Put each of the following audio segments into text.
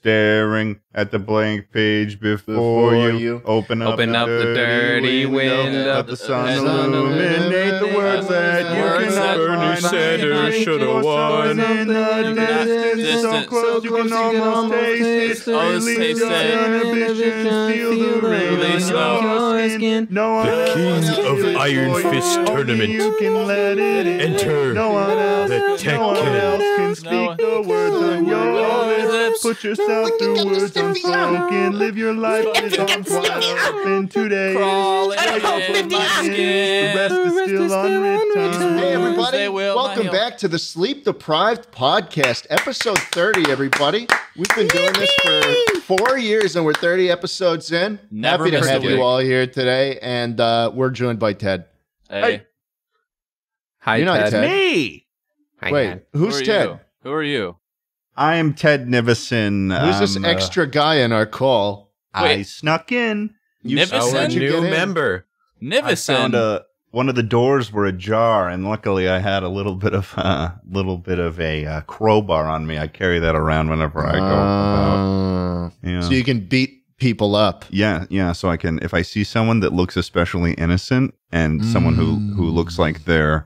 staring at the blank page before you. Open up the dirty window. Let the sun illuminate the words that you cannot Bernie Sanders should have won. In the distance, so close you can almost taste it. Release your inhibitions, feel the rain on your skin. The King of Iron Fist tournament. You can let it in. Enter the Tech Kid. Can speak the words on your lips. Put yourself through words unspoken. Live your life with arms wide open today. The rest is still unwritten. Hey everybody, welcome back to the Sleep Deprived podcast, episode 30, everybody. We've been doing this for 4 years and we're 30 episodes in. Never Happy to have missed a you all here today, and we're joined by Ted. Hey. Hi, You're not Ted. Me! Hi, Wait, Ted. who's Ted? Who are you? I am Ted Nivison. Who's this extra guy in our call? I snuck in. Nivison? How'd you New get in? member. I Nivison. found one of the doors were ajar, and luckily I had a little bit of a crowbar on me. I carry that around whenever I go about. Yeah. So you can beat people up. Yeah. So I can, if I see someone that looks especially innocent and someone who looks like they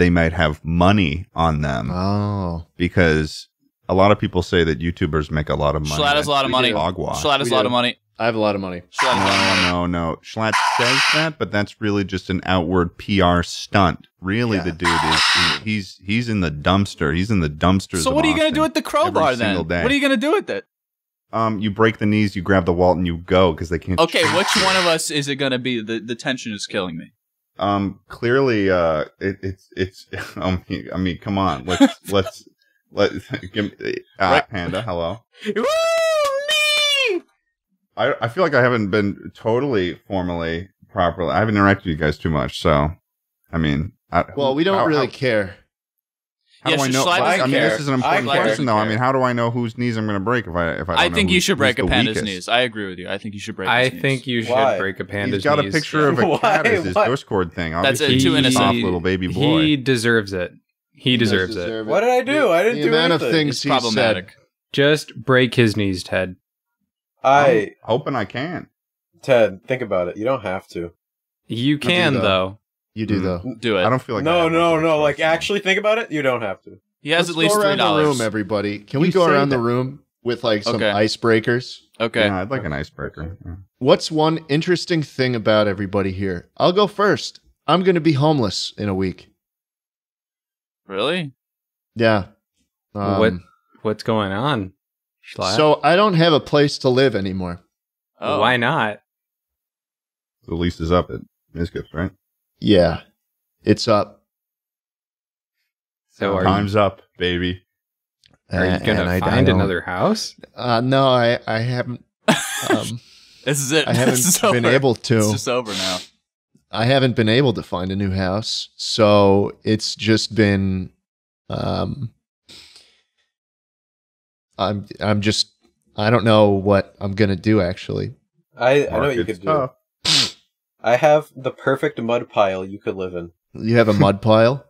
might have money on them. Oh. Because a lot of people say that YouTubers make a lot of money. jschlatt has a lot of money. Hogwash. jschlatt has a lot of money. I have a lot of money. jschlatt has a lot of money. No. jschlatt says that, but that's really just an outward PR stunt. Really, the dude he's in the dumpster. He's in the dumpsters. So what are you going to do with the crowbar then? What are you going to do with it? You break the knees, you grab the wall, and you go because they can't. Okay, shoot which you. one of us is it going to be? The tension is killing me. Clearly, it's. I mean, come on. Let's give me, Panda. Hello. Woo, me! I feel like I haven't been totally properly. I haven't interacted with you guys too much, so I mean. Well, we don't really care. How do I know? jschlatt doesn't I mean, care. this is an important Jschlatt question, though. doesn't I mean, how do I know whose knees I'm going to break if I don't I know think you should break a who's the panda's weakest? knees. I agree with you. I think you should break I his knees. think you should Why? break a panda's He's got a knees. picture of a Why? cat as his Why? Discord thing. That's Obviously, it, too he's a innocent. soft little baby boy. He deserves it. He deserves it. deserve What did I do? I didn't The do amount of anything. things It's he problematic. said. Just break his knees, Ted. I'm hoping I can. Ted, think about it. You don't have to. You can, though. though. You do, though. Do it. I don't feel like No. I have much of a Like, choice. actually think about it. You don't have to. He has Let's at least go around the room, $3. everybody. Can we You go say around the that. room with, like, some Okay. icebreakers? Okay. Yeah, I'd like an icebreaker. Yeah. What's one interesting thing about everybody here? I'll go first. I'm going to be homeless in a week. Really? Yeah. What's going on, jschlatt? So I don't have a place to live anymore. Oh. Why not? The lease is up at Miskits, right? Yeah. It's up. So are Time's up, baby. you going And I to find don't- another house? No, I haven't. This is it. I This is haven't been over. able It's to. just over now. I haven't been able to find a new house, so it's just been. I'm just. I don't know what I'm gonna do. Actually, I know what you Market's could do. tough. I have the perfect mud pile you could live in. you have a mud pile.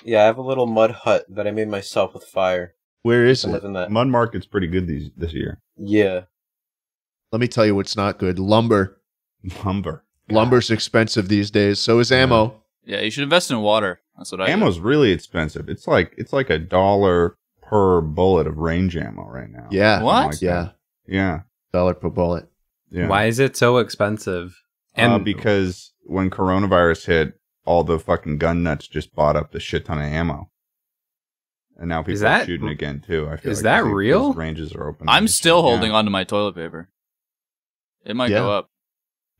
Yeah, I have a little mud hut that I made myself with fire. Where is I it? live in that. Mud Market's pretty good this year. Yeah. Let me tell you what's not good. Lumber. Lumber. Lumber's expensive these days. So is ammo. Yeah, you should invest in water. That's what I do. Ammo's really expensive. It's like $1 per bullet of range ammo right now. Yeah. What? Like Yeah. that. Yeah. $1 per bullet. Yeah. Why is it so expensive? And Because when coronavirus hit, all the fucking gun nuts just bought up the shit ton of ammo. And now people are shooting again too. I feel is like that these real? Ranges are open. I'm still Yeah. holding on to my toilet paper. It might go up.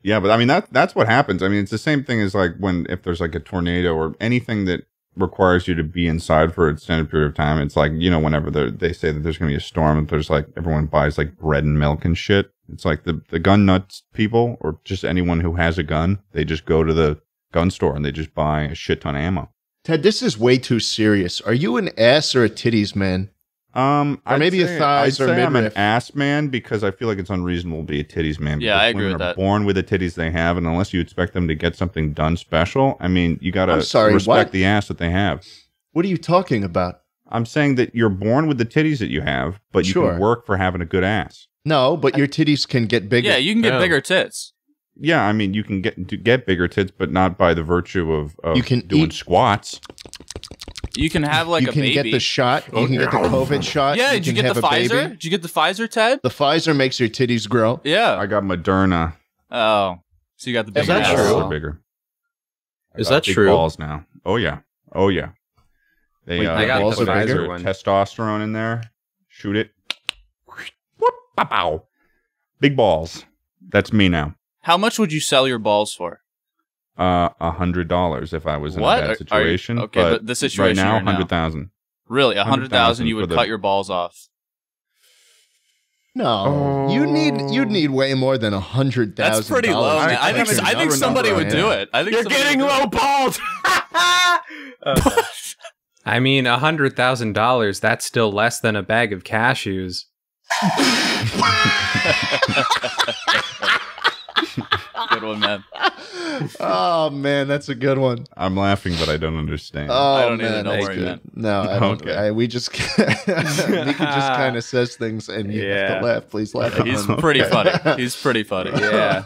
Yeah, but I mean that's what happens. I mean, it's the same thing as like if there's like a tornado or anything that requires you to be inside for an extended period of time. It's like, whenever they say that there's going to be a storm, and there's like everyone buys like bread and milk and shit. It's like the gun nuts people, or just anyone who has a gun, they just go to the gun store and they just buy a shit ton of ammo. Ted, this is way too serious. Are you an ass or a titties man? Or maybe a thighs or I'd say I'm an midriff. ass man because I feel like it's unreasonable to be a titties man. Yeah, because I agree women with are that. born with the titties they have, and unless you expect them to get something done special, I mean, you I'm gotta sorry, respect what? the ass that they have. What are you talking about? I'm saying that you're born with the titties that you have, but you can work for having a good ass. No, but your titties can get bigger. Yeah, you can get bigger tits. Yeah, I mean, you can get bigger tits, but not by the virtue of you can doing squats. You can have like a baby. You can get the shot. You can get the COVID shot. Yeah, did you get the Pfizer? Did you get the Pfizer, Ted? The Pfizer makes your titties grow. Yeah. I got Moderna. Oh. So you got the big Is that ass. true? Bigger. Is that big true? Balls now. Oh, yeah. Oh, yeah. They I got put the Pfizer one. Testosterone in there. Shoot it. Whoop, pow. Big balls. That's me now. How much would you sell your balls for? $100 if I was in a bad situation. Okay, but the situation right now, you're in 100,000. Really, 100,000 you would cut your balls off? No, you'd need way more than 100,000. That's pretty low. Man. I think somebody would do it. I think you're getting low balls. I mean, $100,000. That's still less than a bag of cashews. Good one, man. Oh man, that's a good one. I'm laughing, but I don't understand. Oh, I don't man, don't worry, man. No, I don't. Okay. We just Mika just kind of says things, and you have to laugh. Please laugh. He's pretty funny. He's pretty funny. Yeah,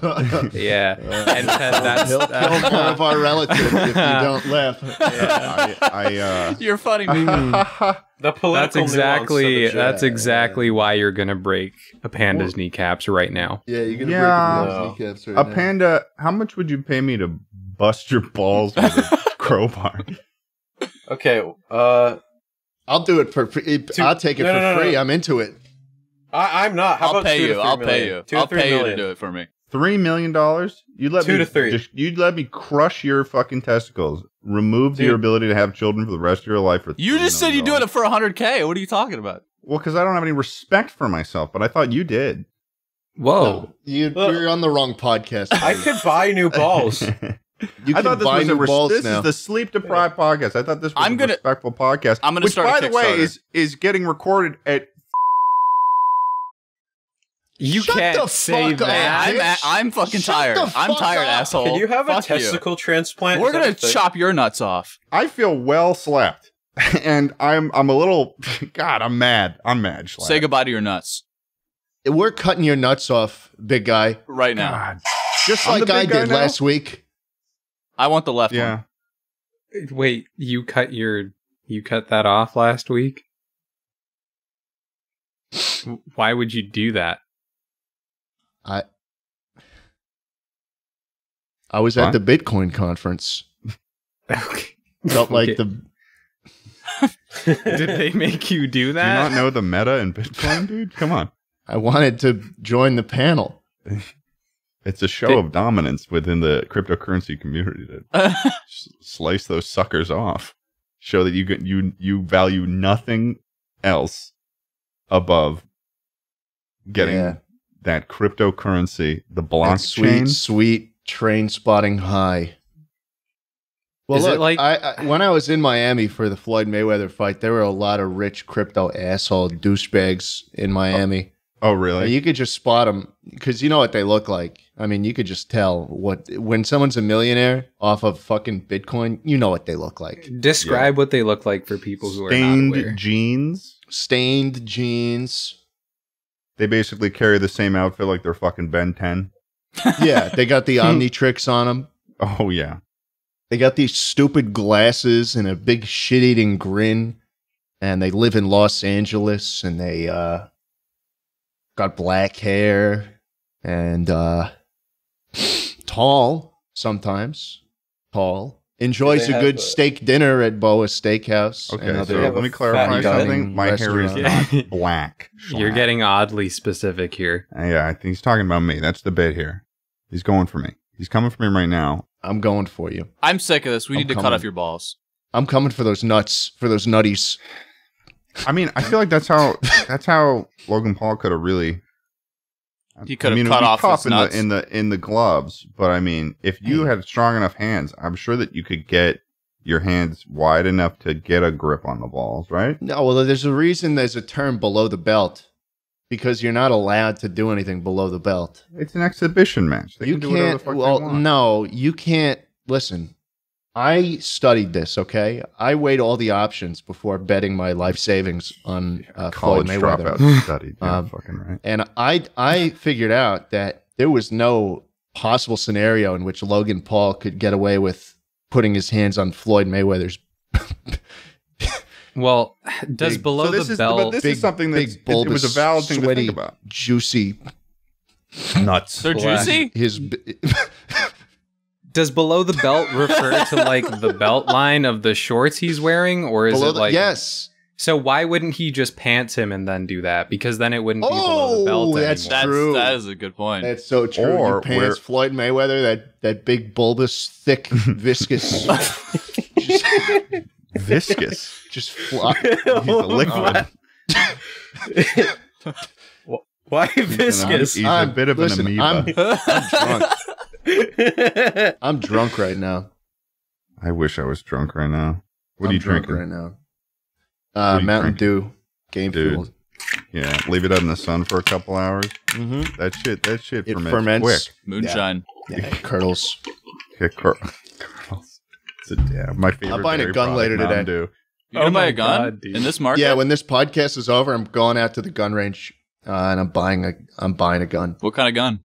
yeah. And that's He'll kill one of our relatives if you don't laugh. Yeah. You're funny, man. The political that's exactly why you're gonna break a panda's kneecaps right now. Yeah, you're gonna break his kneecaps right now. Panda, how much would you pay me to bust your balls with a crowbar? Okay, I'll do it for free. I'll take it for free. I'm into it. I'm not. How I'll about pay you. I'll 2 pay you. I'll pay you to do it for me. $3 million? You'd let 2 to 3. You'd let me crush your fucking testicles, remove your ability to have children for the rest of your life. For you just said you're doing it for $100K. What are you talking about? Well, because I don't have any respect for myself, but I thought you did. Whoa, you're on the wrong podcast. I could buy new balls. I thought this was this is the Sleep Deprived podcast. I thought this was a respectful podcast. I'm going to start which, by the way, is getting recorded at. You can't say that. I'm fucking tired. I'm tired, asshole. Can you have a testicle transplant? We're gonna chop your nuts off. I feel well slept, and I'm a little. God, I'm mad. I'm mad. Schlatt. Say goodbye to your nuts. We're cutting your nuts off, big guy. Right now. God. Just like I did last week. I want the left one. Wait, you cut that off last week? Why would you do that? I was at the Bitcoin conference. Okay. Felt like the. Did they make you do that? Do you not know the meta in Bitcoin, dude? Come on. I wanted to join the panel. It's a show of dominance within the cryptocurrency community to slice those suckers off. Show that you value nothing else above getting that cryptocurrency, the blockchain, sweet train spotting high. Well, look, when I was in Miami for the Floyd Mayweather fight, there were a lot of rich crypto asshole douchebags in Miami. Oh, really? You could just spot them because you know what they look like. I mean, you could just tell when someone's a millionaire off of fucking Bitcoin, you know what they look like. Describe what they look like for people who are not aware. Stained jeans. They basically carry the same outfit like they're fucking Ben 10. Yeah, they got the Omnitrix on them. Oh, yeah. They got these stupid glasses and a big shit-eating grin, and they live in Los Angeles, and they got black hair and tall sometimes. Tall. Enjoys a good steak dinner at Boa Steakhouse. Okay, so let me clarify something. My hair is not black. You're getting oddly specific here. Yeah, I think he's talking about me. That's the bit here. He's going for me. He's coming for me right now. I'm going for you. I'm sick of this. We need to cut off your balls. I'm coming for those nuts, for those nutties. I mean, I feel like that's how Logan Paul could have really. He could have cut off his nuts in the gloves, but I mean, if you had strong enough hands, I'm sure that you could get your hands wide enough to get a grip on the balls, right? No, well, there's a reason there's a term below the belt. Because you're not allowed to do anything below the belt. It's an exhibition match. They can do whatever the fuck they want. No, you can't. Listen, I studied this, okay? I weighed all the options before betting my life savings on Floyd College Mayweather. dropout studied. Yeah, fucking right. And I figured out that there was no possible scenario in which Logan Paul could get away with putting his hands on Floyd Mayweather's Well, does below the belt... This is something that it was a valid thing sweaty, to think about. Juicy Nuts. They're juicy? Does below the belt refer to like the belt line of the shorts he's wearing, or is it like yes? So why wouldn't he just pants him and then do that? Because then it wouldn't be below the belt that's anymore. true. That is a good point. That's so true. Or you pants Floyd Mayweather, that big bulbous, thick, viscous, Viscous. just flop. He's a liquid. Why viscous? He's a bit of listen, an amoeba. I'm drunk. I'm drunk right now. I wish I was drunk right now. What I'm are you drunk drinking? right now? are you Mountain drinking? Dew, Game Dude. Fuel. Yeah, leave it out in the sun for a couple hours. Mm-hmm. That shit It ferments ferments. quick. Moonshine. Yeah, curdles. Yeah, my favorite. I'm buying a dairy gun product, later Mountain today. Dew. You gonna buy my a gun God, dude. in this market? Yeah, when this podcast is over, I'm going out to the gun range and I'm buying a gun. What kind of gun?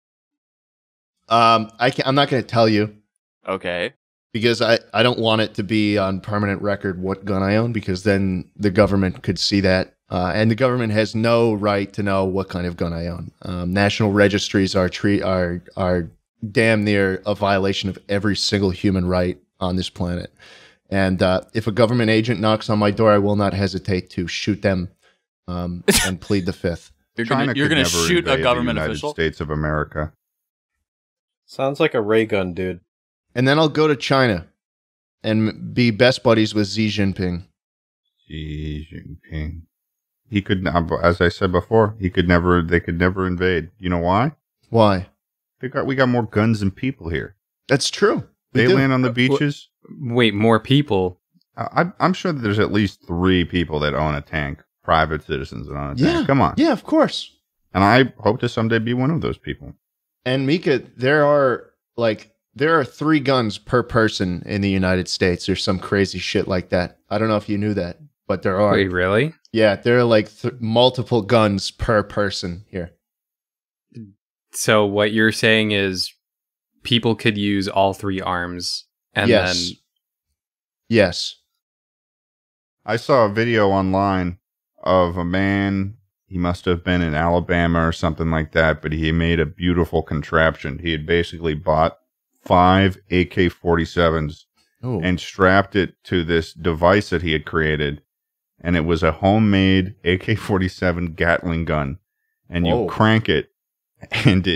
I'm not going to tell you Okay. because I don't want it to be on permanent record what gun I own, because then the government could see that. And the government has no right to know what kind of gun I own. National registries are damn near a violation of every single human right on this planet. And if a government agent knocks on my door, I will not hesitate to shoot them and plead the fifth. You're China gonna could never shoot a invade government the United official? States of America. Sounds like a ray gun, dude. And then I'll go to China and be best buddies with Xi Jinping. Xi Jinping. He could, as I said before, they could never invade. You know why? Why? We got more guns than people here. That's true. We They do. land on the beaches. Wait, more people? I'm sure that there's at least 3 people that own a tank, private citizens that own a Yeah. tank. Come on. Yeah, of course. And I hope to someday be one of those people. And Mika, there are 3 guns per person in the United States. There's some crazy shit like that. I don't know if you knew that, but there are. Wait, really? Yeah, there are like multiple guns per person here. So what you're saying is people could use all 3 arms and Yes. then... Yes. I saw a video online of a man. He must have been in Alabama or something like that, but he made a beautiful contraption. He had basically bought 5 AK-47s Oh. and strapped it to this device that he had created. And it was a homemade AK-47 Gatling gun. And you Whoa. crank it, and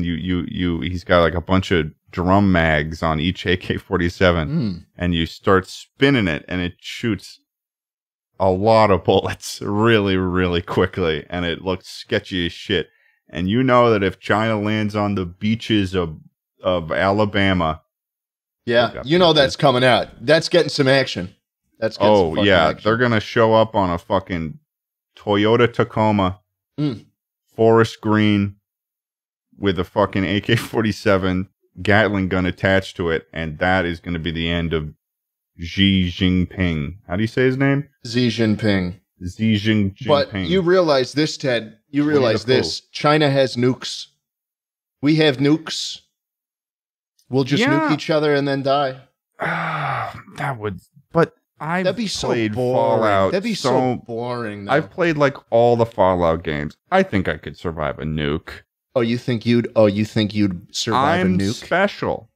he's got like a bunch of drum mags on each AK-47, and you start spinning it, and it shoots a lot of bullets really, really quickly, and it looks sketchy as shit. And you know that if China lands on the beaches of Alabama, Yeah, you know that's coming out. That's getting some action. That's getting some fucking action. they're gonna show up on a fucking Toyota Tacoma, Mm. forest green, with a fucking AK-47 Gatling gun attached to it, and that is going to be the end of Xi Jinping. How do you say his name? Xi Jinping. Xi Jinping. But you realize this, Ted. You realize this. China has nukes. We have nukes. We'll just nuke each other and then die. That would. But I've That'd be so played boring. Fallout. That'd be so boring. Though. I've played like all the Fallout games. I think I could survive a nuke. You think you'd survive a I'm nuke? special.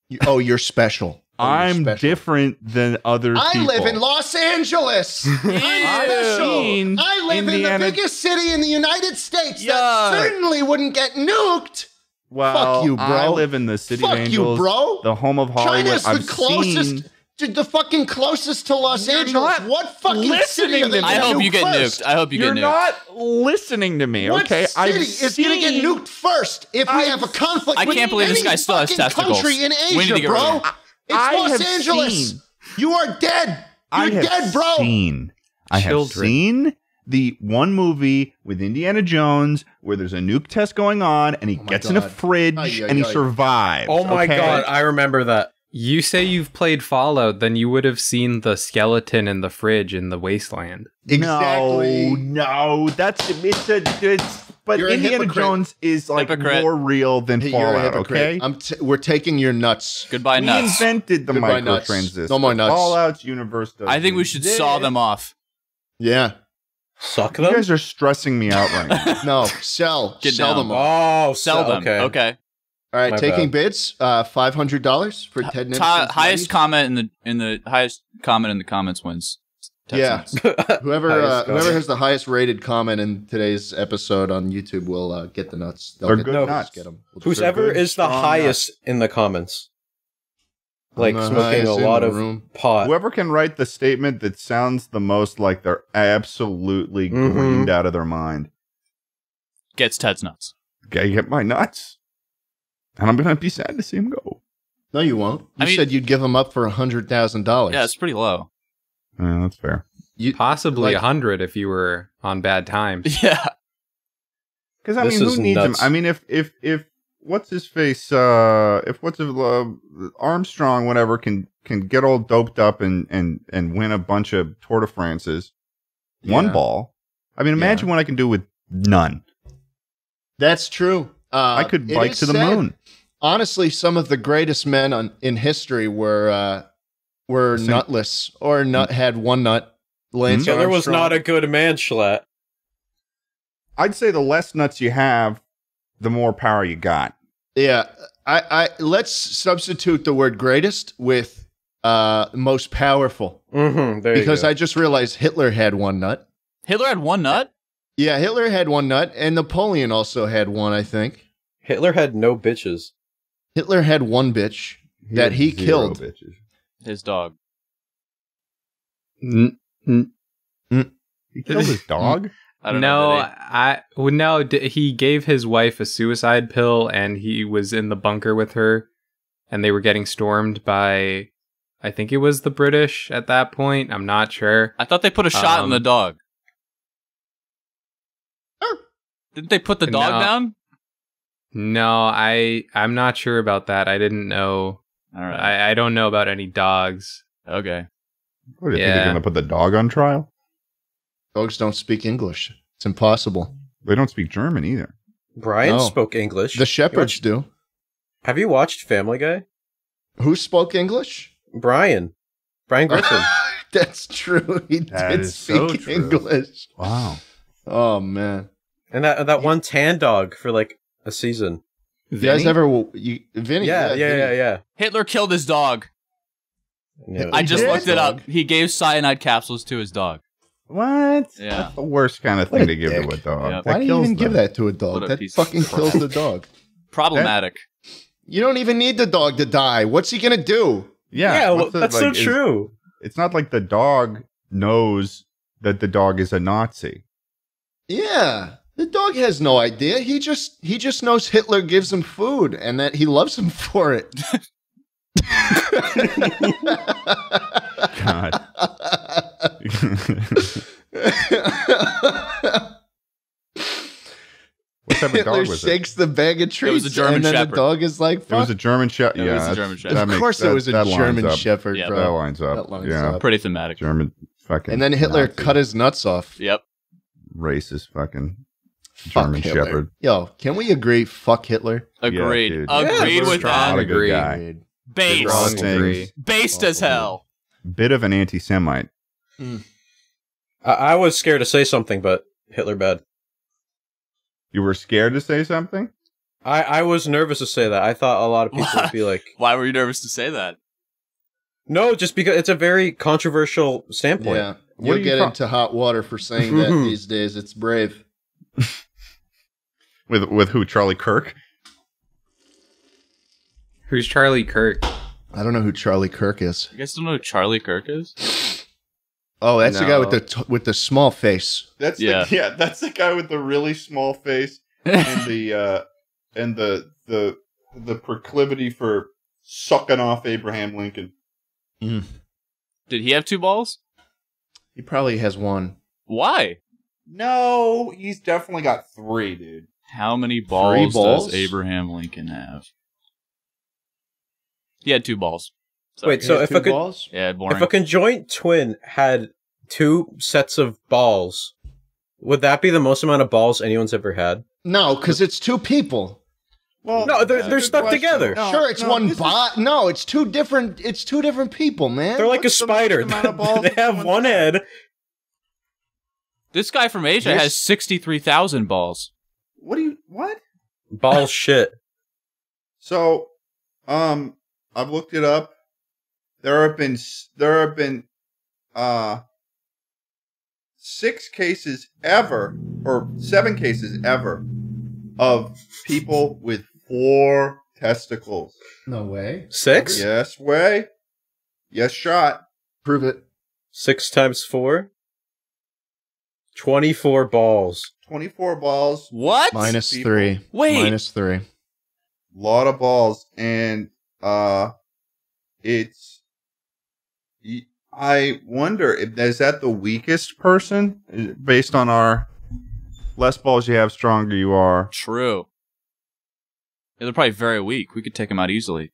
You're special. I'm different than other people. I live in Los Angeles. I'm special. I live in the biggest city in the United States that certainly wouldn't get nuked. Well, fuck you, bro. I live in the city of Fuck Angels, you, bro. the home of Hollywood. China's I've the closest. seen. Dude, the fucking closest to Los Angeles. not What fucking city are they listening to me. I hope nuke you get first? nuked. I hope you You're get nuked. not listening to me, What okay? city is going to get nuked first if we have a conflict I with can't believe this any guy still has fucking testicles. country in We need to Asia, get rid of bro? him. It's I Los have Angeles. seen- You are dead. I You're have dead, bro. I have Children. seen the one movie with Indiana Jones where there's a nuke test going on, and he my gets in a God. fridge Ay, ay, and he ay. survives. Oh my okay? god, I remember that. You say you've played Fallout, then you would have seen the skeleton in the fridge in the wasteland. Exactly. No, but You're a Indiana hypocrite. Jones is like Hypocrite. more real than You're a Fallout. hypocrite. Okay, We're taking your nuts. Goodbye, we nuts. invented the Goodbye, nuts. microtransistor. No more nuts. Fallout's universe does. I think we should saw them off. Yeah. Suck You them? guys are stressing me out right now. No, sell. Get sell down. them all. Oh, Sell them. Okay. All right, My taking bad. bids. $500 for Ted Nivison's Highest Nice. comment in the highest comment in the comments wins. 10 Yeah. cents. Whoever Highest whoever comment. has the highest rated comment in today's episode on YouTube will get the nuts. They'll They're get good the nuts. Get 'em. Whoever good, is the strong highest in the comments. Like I'm the smoking highest a in lot the of room. pot. Whoever can write the statement that sounds the most like they're absolutely Mhm. greened out of their mind. Gets Ted's nuts. Okay, get my nuts. And I'm going to be sad to see him go. No, you won't. You I mean- said you'd give them up for $100,000. Yeah, it's pretty low. Yeah, that's fair. Possibly like- 100 if you were on bad times. Yeah. Because, I This mean, is who needs nuts. him? I mean, if what's his face, Armstrong, whatever, can get all doped up and win a bunch of Tour de France's, one Yeah. ball. I mean, imagine what I can do with none. That's true. I could it bike is to the sad. moon. Honestly, some of the greatest men in history were nutless or had one nut. Lance Hitler was Armstrong. not a good man, Schlatt. I'd say the less nuts you have, the more power you got. Yeah, I let's substitute the word greatest with most powerful Mm-hmm. There because you go. I just realized Hitler had one nut. Hitler had one nut? Yeah, Hitler had one nut, and Napoleon also had one. I think Hitler had no bitches. Hitler had one bitch that had he zero killed. Bitches. His dog. N- He killed his dog? I don't know. He gave his wife a suicide pill, and he was in the bunker with her, and they were getting stormed by, I think it was the British at that point. I'm not sure. I thought they put a shot in the dog. Oh. Didn't they put the dog No. down? No, I'm not sure about that. I didn't know. All right. I don't know about any dogs. Okay. What, do you think Yeah. they're going to put the dog on trial? Dogs don't speak English. It's impossible. They don't speak German either. Brian No. spoke English. The shepherds do. Have you watched Family Guy? Who spoke English? Brian Griffin. That's true. He That did is so speak true. English. Wow. Oh man. And that one tan dog for like a season. You guys ever Vinny? Yeah. Hitler killed his dog. Yeah. I just did? looked it up. He gave cyanide capsules to his dog. What? Yeah. That's the worst kind of What thing a to give to dick. a dog. Yep. Why do you kills even give them. that to a dog? What a That piece of fucking kills the dog. Problematic. You don't even need the dog to die. What's he gonna do? Yeah, well, what's the- that's like, so true. It's not like the dog knows that the dog is a Nazi. Yeah. The dog has no idea. He just knows Hitler gives him food and that he loves him for it. God. What type of Hitler dog was it? shakes the bag of treats, was a German and then Shepherd. the dog is like, It was a "Fuck." German Shepherd. It Yeah, was a that's- German Shepherd. that Of makes- course, it that- was a that lines German up. Shepherd, Yeah, That bro. lines up. That lines yeah, up. Pretty thematic. German fucking. And then Hitler Nazi. cut his nuts off. Yep. Racist fucking Fuck German Hitler. Shepherd. Yo, can we agree? Fuck Hitler. Agreed. dude. Agreed Yeah, with strong that. Not a good agree. guy. Based. Strong Things. agree. Based as hell. Bit of an anti-Semite. I was scared to say something, but Hitler bad. You were scared to say something? I was nervous to say that. I thought a lot of people would be like, Why were you nervous to say that? no, just because it's a very controversial standpoint. Yeah, What you'll are you get pro- into hot water for saying that these days. It's brave. With who? Charlie Kirk? Who's Charlie Kirk? I don't know who Charlie Kirk is. You guys don't know who Charlie Kirk is? Oh, that's the guy No. with the small face. That's Yeah. that's the guy with the really small face and the proclivity for sucking off Abraham Lincoln. Did he have two balls? He probably has one. Why? No, he's definitely got 3, dude. How many balls balls? does Abraham Lincoln have? He had 2 balls. Sorry. Wait, so if a, balls? Yeah, boring. if a conjoint twin had 2 sets of balls, would that be the most amount of balls anyone's ever had? No, because it's 2 people. Well, No, they're that's a stuck good question. together. No, Sure, it's no, one this is- bot. No, it's 2 different. It's 2 different people, man. They're like a What's the most spider. amount of balls They have someone's one had? head. This guy from Asia has 63,000 balls. What? Ball shit. So, I've looked it up. There have been 6 cases ever, or 7 cases ever, of people with 4 testicles. No way. 6? Yes, way. Yes, shot. Prove it. 6 times 4? 24 balls. 24 balls. What? Minus people. 3. Wait. Minus 3. Lot of balls, and it's. I wonder if is that the weakest person based on our less balls you have, stronger you are. True. Yeah, they're probably very weak. We could take them out easily.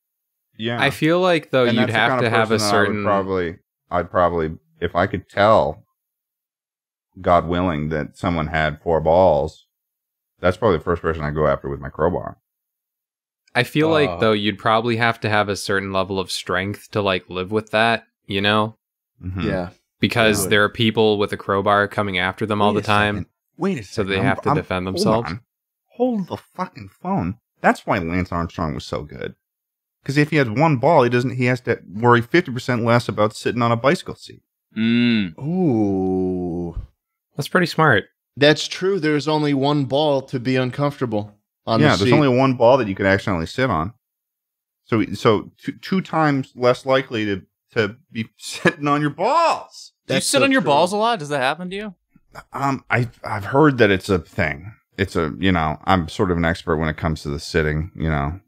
Yeah, I feel like though And you'd that's the have kind to of have a person that certain. I'd probably, if I could tell, God willing, that someone had 4 balls, that's probably the first person I go after with my crowbar. I feel like though you'd probably have to have a certain level of strength to like live with that, you know? Mhm. Yeah. Because Yeah. there are people with a crowbar coming after them all Wait the a time. second. Wait a So second. they have to defend themselves. Hold the fucking phone. That's why Lance Armstrong was so good. Because if he has 1 ball, he has to worry 50% less about sitting on a bicycle seat. Ooh. That's pretty smart. That's true. There's only 1 ball to be uncomfortable on the There's seat. only 1 ball that you could accidentally sit on. So 2 times less likely to be sitting on your balls. Do you sit on your balls a lot? Does that happen to you? I've heard that it's a thing. It's I'm sort of an expert when it comes to the sitting,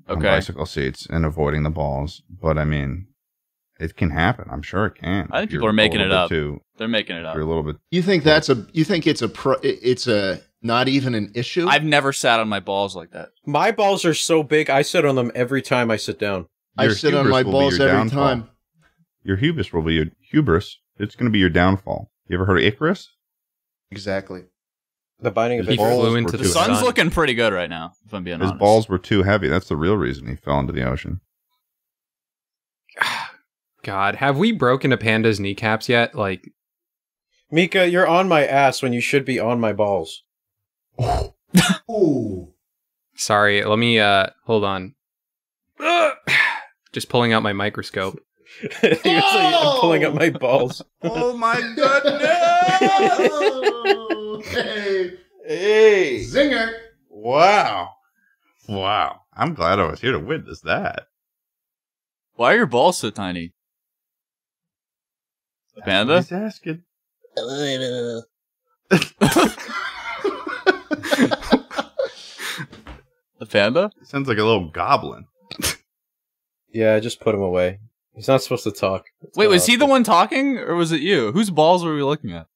on bicycle seats and avoiding the balls. But I mean, it can happen. I'm sure it can. I think people are making it up. They're making it up. You're a little bit. You think it's a not even an issue? I've never sat on my balls like that. My balls are so big, I sit on them every time I sit down. I sit on my balls every time. Your hubris will be your hubris. It's going to be your downfall. You ever heard of Icarus? Exactly. The Binding of He balls flew were into too the The sun's sun. looking pretty good right now, if I'm being His honest. balls were too heavy. That's the real reason he fell into the ocean. God, have we broken a panda's kneecaps yet? Like, Mika, you're on my ass when you should be on my balls. Ooh. sorry, let me, hold on. Just pulling out my microscope. Seriously, I'm pulling up my balls. Oh my goodness! Oh, hey. Hey! Zinger. Wow. Wow. I'm glad I was here to witness that. Why are your balls so tiny? Panda? He's asking. The panda? Sounds like a little goblin. Yeah, I just put him away. He's not supposed to talk. Wait, was he the one talking, or was it you? Whose balls were we looking at?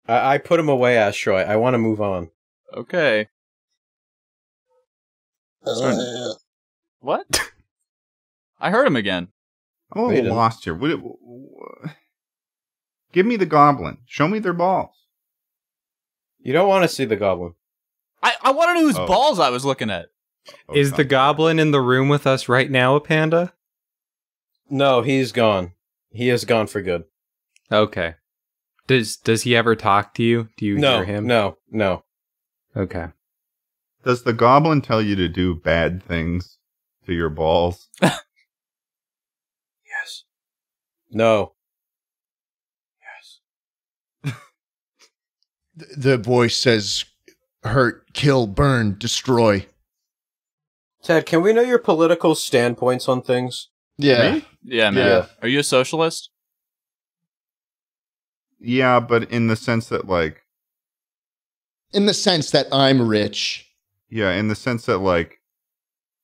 I put him away, Astro. I want to move on. Okay. What? I heard him again. I'm a little lost here. Give me the goblin. Show me their balls. You don't want to see the goblin. I want to know whose Oh. balls I was looking at. Oh, Is the goblin in the room with us right now, a panda? No, he's gone. He is gone for good. Okay. Does he ever talk to you? Do you hear him? No. Okay. Does the goblin tell you to do bad things to your balls? Yes. No. Yes. The voice says, hurt, kill, burn, destroy. Ted, can we know your political standpoints on things? Yeah. Me? Yeah, man. Yeah. Are you a socialist? Yeah, but in the sense that, like, In the sense that I'm rich. yeah, in the sense that, like,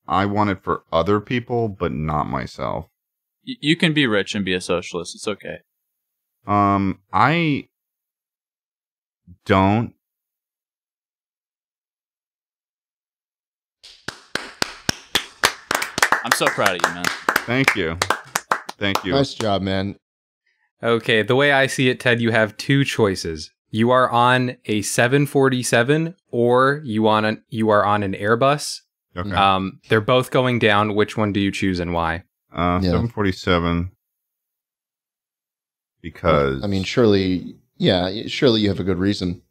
I want it for other people, but not myself. You can be rich and be a socialist. It's okay. I don't. I'm so proud of you, man. Thank you. Thank you. Nice job, man. Okay, the way I see it, Ted, you have two choices. You are on a 747 or you are on an Airbus. Okay. They're both going down. Which one do you choose and why? 747. Because I mean, surely you have a good reason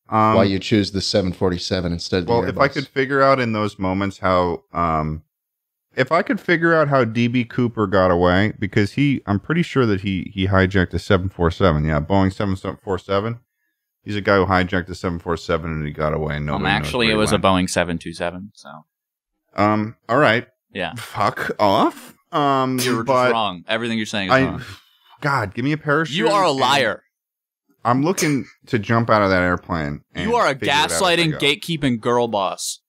why you choose the 747 instead of the Airbus. If I could figure out in those moments how if I could figure out how DB Cooper got away, because I'm pretty sure that he hijacked a 747. Yeah, Boeing 747. He's a guy who hijacked a 747 and he got away. And actually, it was a Boeing 727. So. All right. Yeah. Fuck off. You're just wrong. Everything you're saying is wrong. God, give me a parachute. You are a liar. I'm looking to jump out of that airplane. You are a gaslighting, gatekeeping girl boss.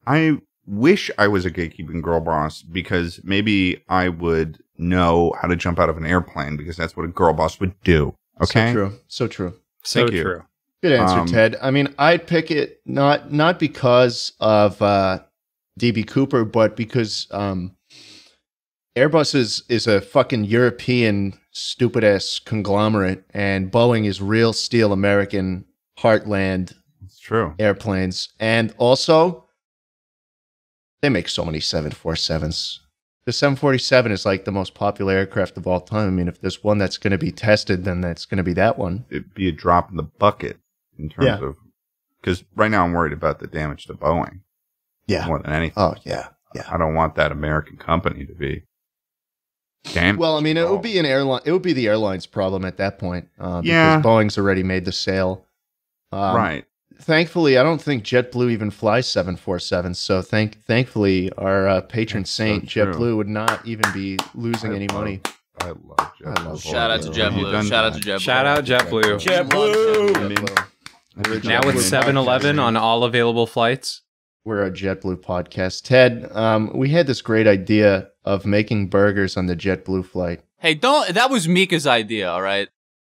I wish I was a gatekeeping girl boss because maybe I would know how to jump out of an airplane because that's what a girl boss would do. Okay? So true. So true. Good answer, Ted. I mean, I'd pick it not because of DB Cooper, but because Airbus is a fucking European stupid ass conglomerate, and Boeing is real steel American heartland. It's true. Airplanes, and also they make so many 747s. The 747 is like the most popular aircraft of all time. I mean, if there's one that's going to be tested, then that's going to be that one. It'd be a drop in the bucket in terms of, because right now I'm worried about the damage to Boeing. Yeah. More than anything. Oh, yeah. I don't want that American company to be damaged. Well, I mean, it would be an airline. It would be the airline's problem at that point. Because Boeing's already made the sale. Right. Thankfully, I don't think JetBlue even flies 747s. So thankfully, our patron saint JetBlue would not even be losing any money. I love JetBlue. Shout out to JetBlue. Shout out to JetBlue. Shout out JetBlue. JetBlue. Now with 7-Eleven on all available flights. We're a JetBlue podcast. Ted, we had this great idea of making burgers on the JetBlue flight. Hey, that was Mika's idea, all right?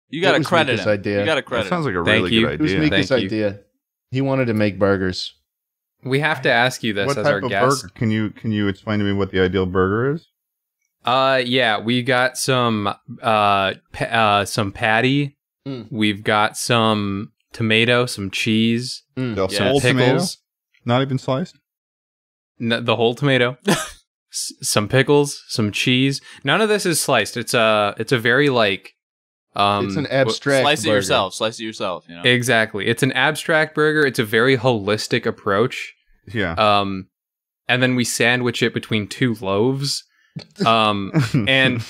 You got to credit him. Idea. You got to credit That sounds like a Thank really you. good It was idea. Mika's idea. He wanted to make burgers. We have to ask you this What as type our of guest. burger? Can you explain to me what the ideal burger is? Yeah, we got some patty. We've got some tomato, some cheese, The Yes. whole tomato? pickles, Not even sliced? the whole tomato, some pickles, some cheese. None of this is sliced. It's a very like It's an abstract Slice it burger. yourself. Slice it yourself. You know. Exactly. It's an abstract burger. It's a very holistic approach. Yeah. And then we sandwich it between two loaves. And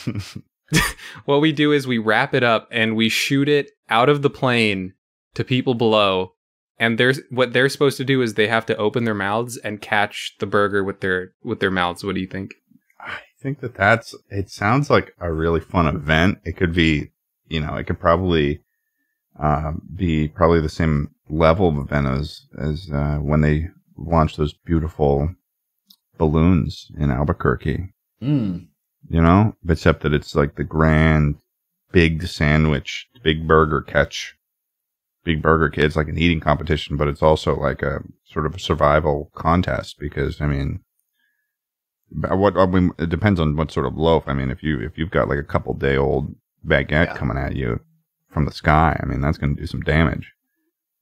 what we do is we wrap it up and we shoot it out of the plane to people below. And what they're supposed to do is they have to open their mouths and catch the burger with their mouths. What do you think? I think it sounds like a really fun event. It could be, it could probably be probably the same level of event as when they launched those beautiful balloons in Albuquerque. Except that it's like the grand, big sandwich, big burger catch, big burger kids, like an eating competition, but it's also like a sort of a survival contest because, it depends on what sort of loaf. I mean, if you've got like a couple day old baguette coming at you from the sky, that's going to do some damage.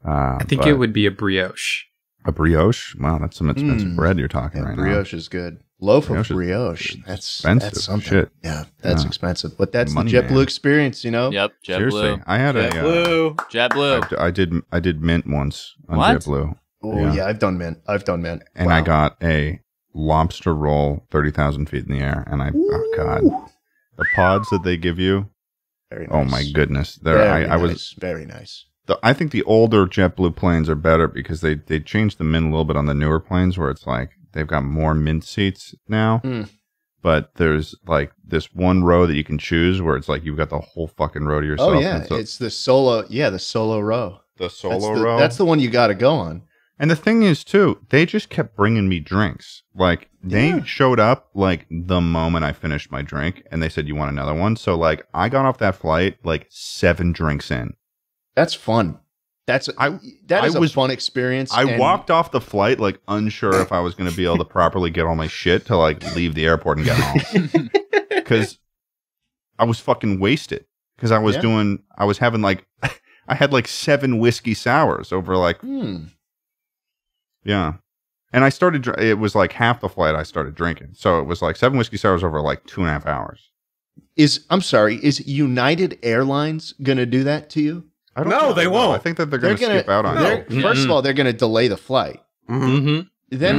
I think it would be a brioche. A brioche? Wow, that's some expensive bread you're talking right now. Brioche is good. Loaf of brioche. That's something. Shit. Yeah, that's expensive. But that's the JetBlue experience, Yep, JetBlue. Seriously, I had JetBlue. I did mint once on What? JetBlue. Oh yeah, I've done mint. And I got a lobster roll 30,000 feet in the air, and oh god, the pods that they give you. Very nice. Oh my goodness, I was very nice. I think the older JetBlue planes are better because they changed the mint a little bit on the newer planes where it's like they've got more mint seats now. But there's like this one row that you can choose where it's like you've got the whole fucking row to yourself. Oh yeah, it's the solo. Yeah, the solo row. The solo row. That's the one you got to go on. And the thing is too, they just kept bringing me drinks. Like they showed up like the moment I finished my drink, and they said, "You want another one?" So like I got off that flight like 7 drinks in. That's fun. That is a fun experience. I walked off the flight like unsure if I was going to be able to properly get all my shit to like leave the airport and get home. Because I was fucking wasted because I was having like, I had like 7 whiskey sours over like, yeah. And I started, it was like half the flight I started drinking. So it was like 7 whiskey sours over like 2.5 hours. I'm sorry, is United Airlines going to do that to you? I don't know. They won't. I think that they're going to skip out on it. First of all, they're going to delay the flight. Then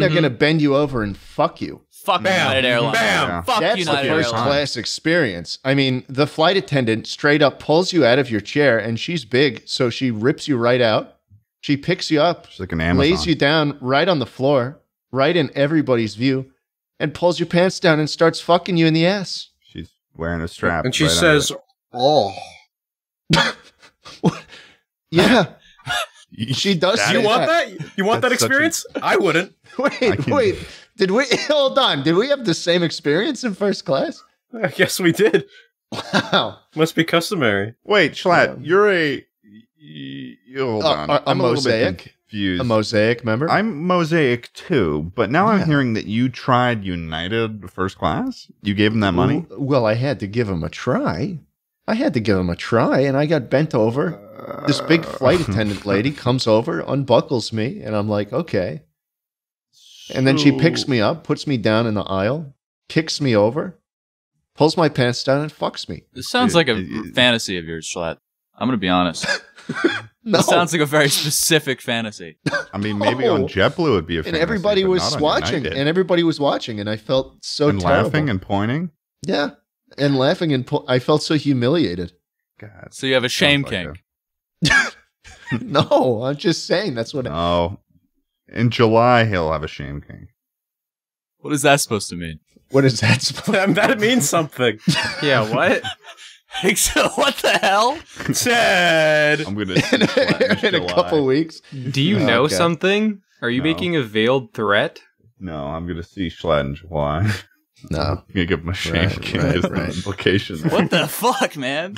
they're going to bend you over and fuck you. Fuck United Airlines. Bam. Fuck That's United the first Airlines. class experience. I mean, the flight attendant straight up pulls you out of your chair, and she's big, so she rips you right out. She picks you up, She's like an Amazon. lays you down right on the floor, right in everybody's view, and pulls your pants down and starts fucking you in the ass. She's wearing a strap. And she right says, "Oh, Yeah. She does. you want that? You want that That's such a- experience? I wouldn't." Wait. Did we hold on? Did we have the same experience in first class? I guess we did. Wow. Must be customary. Wait, Schlatt, you're hold on. A I'm a little bit mosaic? confused. A mosaic member? I'm Mosaic too, but now I'm hearing that you tried United first class. You gave him that money? Well, I had to give him a try. And I got bent over. This big flight attendant lady comes over, unbuckles me, and I'm like, okay. And then she picks me up, puts me down in the aisle, kicks me over, pulls my pants down, and fucks me. This sounds like a fantasy of yours, Schlatt. I'm going to be honest. No. This sounds like a very specific fantasy. I mean, maybe on JetBlue it'd be a And fantasy, everybody but was not on watching. United. And everybody was watching, and I felt so And terrible. laughing and pointing. Yeah. And laughing, and I felt so humiliated. God. So you have a shame Sounds like kink. No, I'm just saying that's what Oh, in July he'll have a shame king. What is that supposed to mean? What is that supposed That means something. Yeah, what? So what the hell? Ted. I'm gonna see Schlatt in a July. couple weeks? Do you know Okay. something? Are you No. making a veiled threat? No, I'm gonna see Schlatt in July. No. I'm gonna give him a shame Right, king. right, Is the right. implication. What the fuck, man?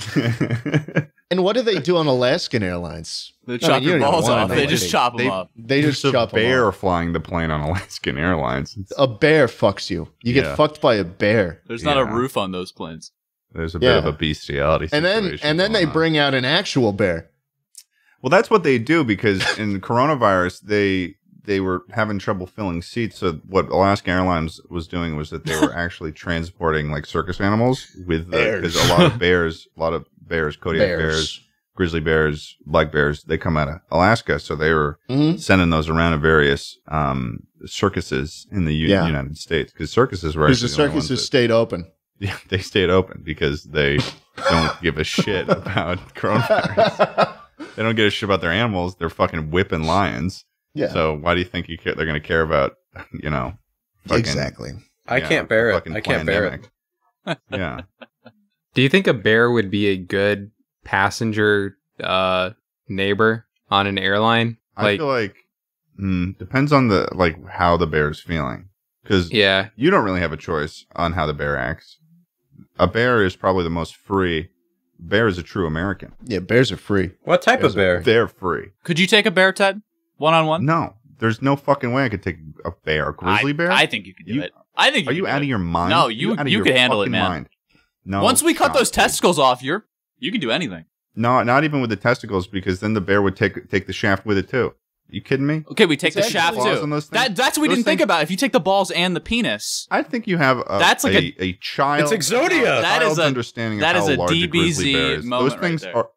And what do they do on Alaskan Airlines? They I chop mean, you your don't balls even wanna off. know They what just chop them they- up. They just There's a chop 'em bear off. flying the plane on Alaskan Airlines. A bear fucks you. You Yeah. get fucked by a bear. There's not a Yeah. roof on those planes. There's a Yeah. bit of a bestiality And situation then they going on. bring out an actual bear. Well, that's what they do because in coronavirus, they were having trouble filling seats. So what Alaska Airlines was doing was that they were actually transporting like circus animals with because a lot of bears, Kodiak bears, grizzly bears, black bears, they come out of Alaska. So they were sending those around to various circuses in the Yeah. United States because circuses were Because actually the only ones circuses that- stayed open. Yeah, they stayed open because they don't give a shit about coronavirus. They don't give a shit about their animals. They're fucking whipping lions. Yeah. So why do you think they're going to care about, fucking, Exactly. I can't bear it. fucking I can't bear it. pandemic? Yeah. Do you think a bear would be a good passenger neighbor on an airline? I feel like depends on how the bear's feeling because yeah, you don't really have a choice on how the bear acts. A bear is probably the most free. Bear is a true American. Yeah, bears are free. What type of bear? They're free. Could you take a bear, Ted? One-on-one? No, there's no fucking way I could take a bear. A grizzly bear? I think you could do You- it. I think Are you could out do of it. your mind? No, You're you out of you your could handle it, fucking man. mind. No. Once we cut stop, those dude. testicles off, you can do anything. No, not even with the testicles, because then the bear would take the shaft with it too. You kidding me? Okay, we take It's the shaft actually- Claws on too. those things? That's what we Those didn't think things- about. If you take the balls and the penis, I think you have That's like a child. It's Exodia. That is child's a- understanding that of is how a large a grizzly DBZ bear is. moment Those things right there. are